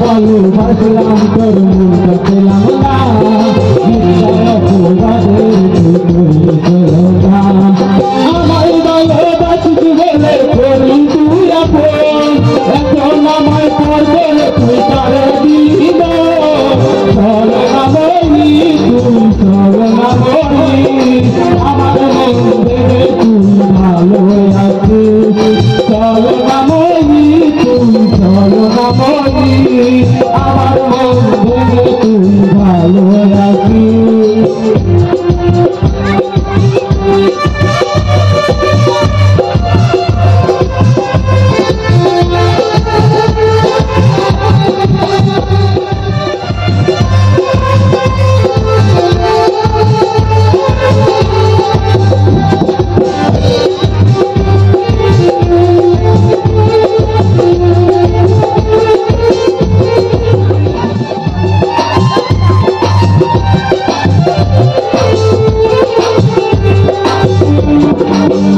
ভালোবাসলাম তোর মনটা পেলাম না আমার ভালোবাসিস বলে করি তুই আপন এখন আমায় পড়বে তুই তারে দিলি না চল না বলি তুই চল না বলি আমার মন ভেবে তুই ভালো আছিস চল না বলি তুই চল না বলি আমার মন ভেবে তুই ভালো আছিস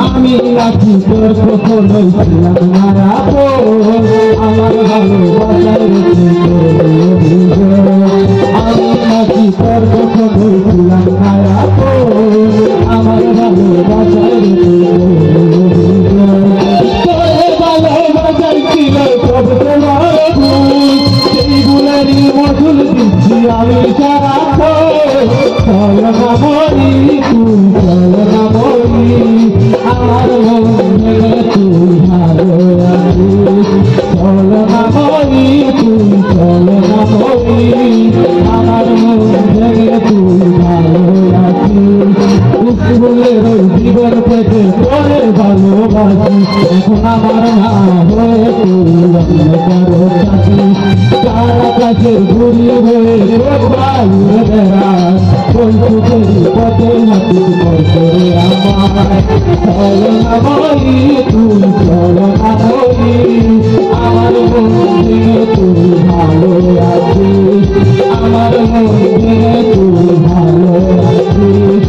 আমি নাকি তোর কখনোই ছিলাম না আপন আমার ভালোবাসার আমি নাকি তোর কখনোই ছিলাম না আপন আমার ভালোবাসার ভালোবাসার ছিল সব তোমার সেইগুলোরই মধুর দিচ্ছি আমি সারা চল না মরি তুই চল না মরি আমার মন ভেবে তুই ভালো আছিস চল না মরি তুই চল না মরি আমার মন ভেবে তুই ভালো আছিস স্কুলের জীবন থেকে তোরে ভালোবাসি এখন আমার না হয়ে তুই কারো চাকরি তার কাছে ঘুরিয়ে হয়ে বাইরে বেড়াস বন্ধুদের পথে মাটি করে আমার চল না বলি তুই চল না বলি আমার মন ভেঙে তুই ভালো আছিস আমার মন ভেঙে তুই ভালো আছিস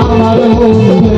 আমার মন